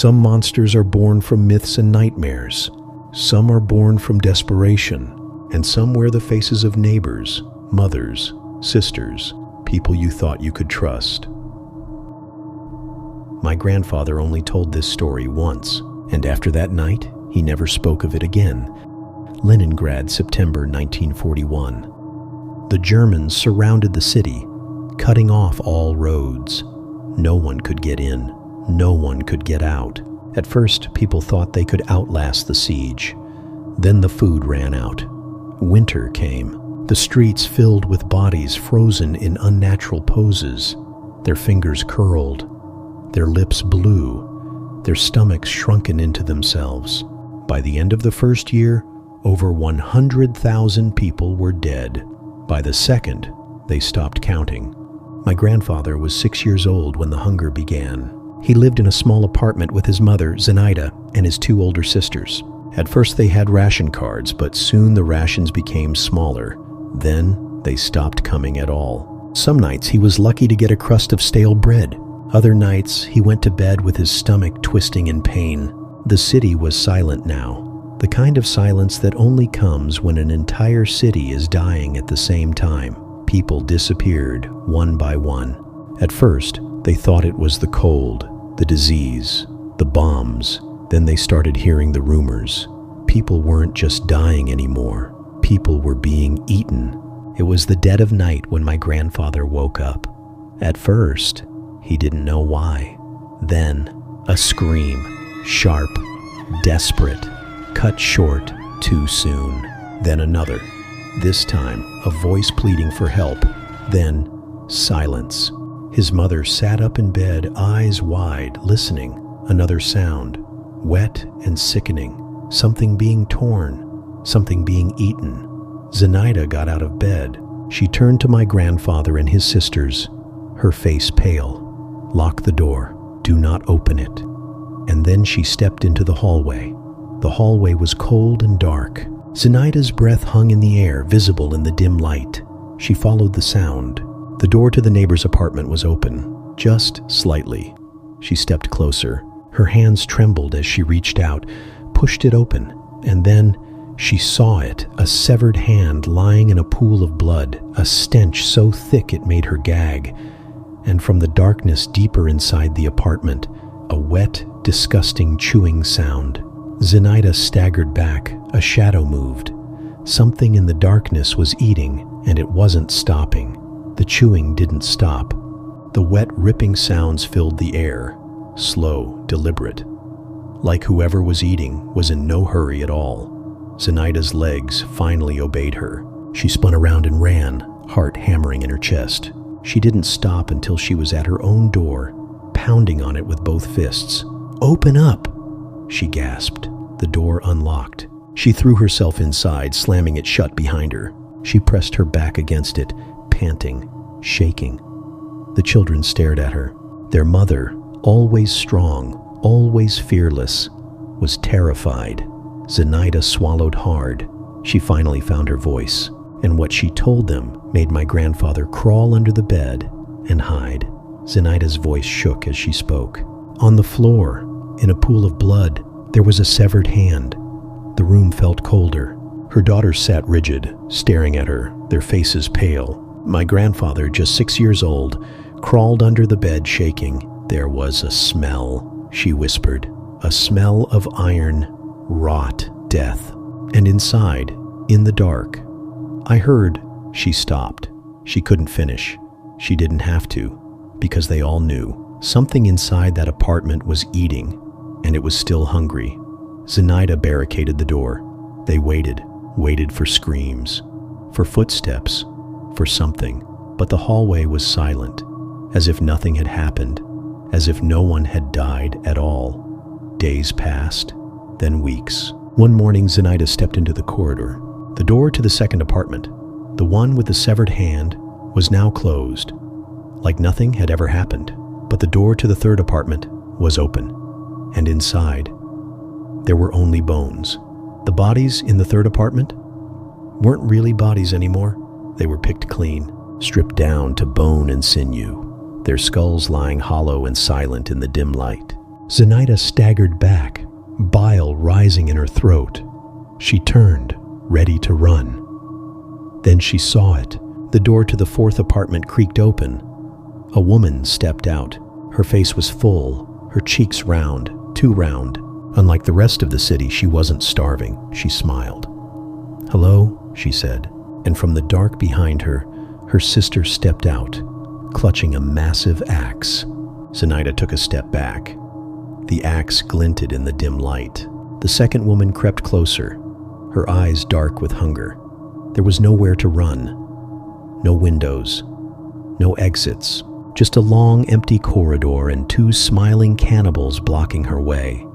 Some monsters are born from myths and nightmares. Some are born from desperation, and some wear the faces of neighbors, mothers, sisters, people you thought you could trust. My grandfather only told this story once, and after that night, he never spoke of it again. Leningrad, September 1941. The Germans surrounded the city, cutting off all roads. No one could get in. No one could get out. At first, people thought they could outlast the siege. Then the food ran out. Winter came. The streets filled with bodies frozen in unnatural poses. Their fingers curled. Their lips blue. Their stomachs shrunken into themselves. By the end of the first year, over 100,000 people were dead. By the second, they stopped counting. My grandfather was 6 years old when the hunger began. He lived in a small apartment with his mother, Zenaida, and his 2 older sisters. At first they had ration cards, but soon the rations became smaller. Then they stopped coming at all. Some nights he was lucky to get a crust of stale bread. Other nights he went to bed with his stomach twisting in pain. The city was silent now, the kind of silence that only comes when an entire city is dying at the same time. People disappeared one by one. At first, they thought it was the cold, the disease, the bombs. Then they started hearing the rumors. People weren't just dying anymore. People were being eaten. It was the dead of night when my grandfather woke up. At first, he didn't know why. Then, a scream, sharp, desperate, cut short too soon. Then another. This time, a voice pleading for help. Then, silence. His mother sat up in bed, eyes wide, listening. Another sound, wet and sickening. Something being torn, something being eaten. Zenaida got out of bed. She turned to my grandfather and his sisters, her face pale. "Lock the door. Do not open it." And then she stepped into the hallway. The hallway was cold and dark. Zenaida's breath hung in the air, visible in the dim light. She followed the sound. The door to the neighbor's apartment was open, just slightly. She stepped closer. Her hands trembled as she reached out, pushed it open, and then she saw it, a severed hand lying in a pool of blood, a stench so thick it made her gag. And from the darkness deeper inside the apartment, a wet, disgusting chewing sound. Zenaida staggered back. A shadow moved. Something in the darkness was eating, and it wasn't stopping. The chewing didn't stop. The wet, ripping sounds filled the air, slow, deliberate. Like whoever was eating was in no hurry at all. Zenaida's legs finally obeyed her. She spun around and ran, heart hammering in her chest. She didn't stop until she was at her own door, pounding on it with both fists. "Open up!" she gasped. The door unlocked. She threw herself inside, slamming it shut behind her. She pressed her back against it, panting, shaking. The children stared at her. Their mother, always strong, always fearless, was terrified. Zenaida swallowed hard. She finally found her voice, and what she told them made my grandfather crawl under the bed and hide. Zenaida's voice shook as she spoke. On the floor, in a pool of blood, there was a severed hand. The room felt colder. Her daughters sat rigid, staring at her, their faces pale. My grandfather, just 6 years old, crawled under the bed shaking. There was a smell, she whispered. A smell of iron, rot, death. And inside, in the dark, I heard. She stopped. She couldn't finish. She didn't have to, because they all knew. Something inside that apartment was eating, and it was still hungry. Zenaida barricaded the door. They waited for screams, for footsteps, for something. But the hallway was silent, as if nothing had happened, as if no one had died at all. Days passed, then weeks. One morning, Zenaida stepped into the corridor. The door to the second apartment, the one with the severed hand, was now closed, like nothing had ever happened. But the door to the third apartment was open, and inside, there were only bones. The bodies in the third apartment weren't really bodies anymore. They were picked clean, stripped down to bone and sinew, their skulls lying hollow and silent in the dim light. Zenaida staggered back, bile rising in her throat. She turned, ready to run. Then she saw it. The door to the fourth apartment creaked open. A woman stepped out. Her face was full, her cheeks round, too round. Unlike the rest of the city, she wasn't starving. She smiled. "Hello," she said, and from the dark behind her, her sister stepped out, clutching a massive axe. Zenaida took a step back. The axe glinted in the dim light. The second woman crept closer, her eyes dark with hunger. There was nowhere to run. No windows, no exits, just a long, empty corridor and two smiling cannibals blocking her way.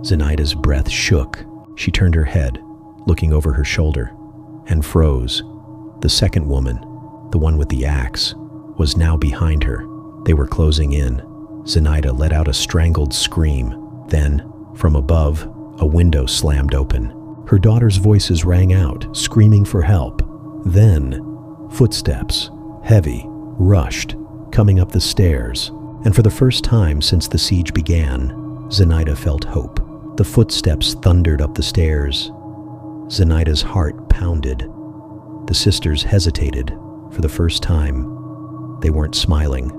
Zenaida's breath shook. She turned her head, looking over her shoulder, and froze. The second woman, the one with the axe, was now behind her. They were closing in. Zenaida let out a strangled scream. Then, from above, a window slammed open. Her daughter's voices rang out, screaming for help. Then, footsteps, heavy, rushed, coming up the stairs. And for the first time since the siege began, Zenaida felt hope. The footsteps thundered up the stairs. Zenaida's heart pounded. The sisters hesitated. For the first time, they weren't smiling.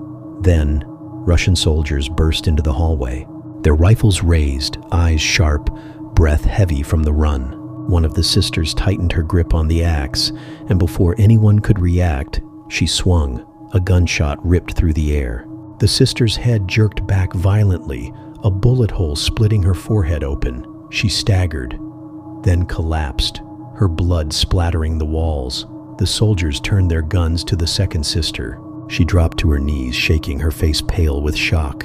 Then, Russian soldiers burst into the hallway, their rifles raised, eyes sharp, breath heavy from the run. One of the sisters tightened her grip on the axe, and before anyone could react, she swung. A gunshot ripped through the air. The sister's head jerked back violently, a bullet hole splitting her forehead open. She staggered, then collapsed, her blood splattering the walls. The soldiers turned their guns to the second sister. She dropped to her knees, shaking, her face pale with shock.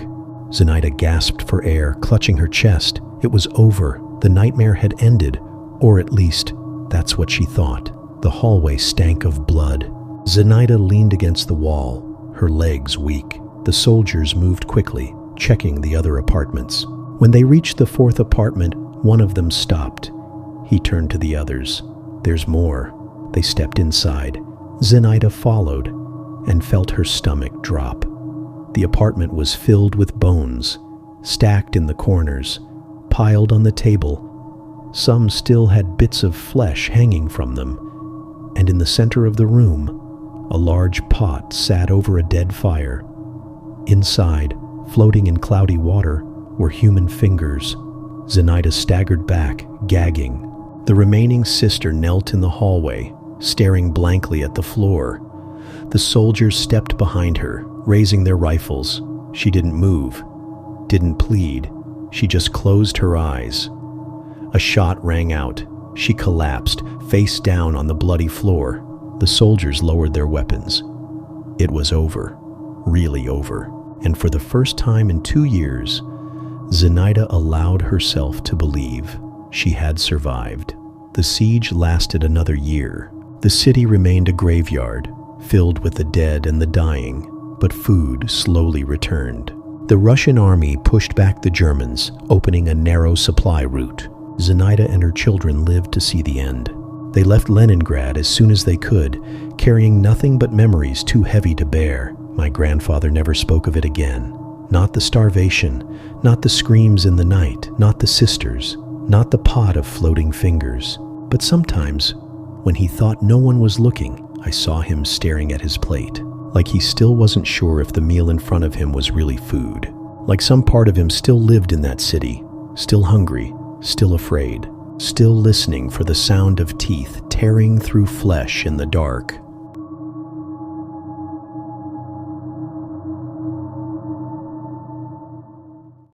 Zenaida gasped for air, clutching her chest. It was over. The nightmare had ended, or at least, that's what she thought. The hallway stank of blood. Zenaida leaned against the wall, her legs weak. The soldiers moved quickly, checking the other apartments. When they reached the fourth apartment, one of them stopped. He turned to the others. "There's more." They stepped inside. Zenaida followed and felt her stomach drop. The apartment was filled with bones, stacked in the corners, piled on the table. Some still had bits of flesh hanging from them. And in the center of the room, a large pot sat over a dead fire. Inside, floating in cloudy water, were human fingers. Zenaida staggered back, gagging. The remaining sister knelt in the hallway, staring blankly at the floor. The soldiers stepped behind her, raising their rifles. She didn't move, didn't plead. She just closed her eyes. A shot rang out. She collapsed, face down on the bloody floor. The soldiers lowered their weapons. It was over, really over. And for the first time in 2 years, Zenaida allowed herself to believe she had survived. The siege lasted another year. The city remained a graveyard, filled with the dead and the dying, but food slowly returned. The Russian army pushed back the Germans, opening a narrow supply route. Zenaida and her children lived to see the end. They left Leningrad as soon as they could, carrying nothing but memories too heavy to bear. My grandfather never spoke of it again. Not the starvation, not the screams in the night, not the sisters, not the pot of floating fingers. But sometimes, when he thought no one was looking, I saw him staring at his plate, like he still wasn't sure if the meal in front of him was really food. Like some part of him still lived in that city, still hungry, still afraid, still listening for the sound of teeth tearing through flesh in the dark.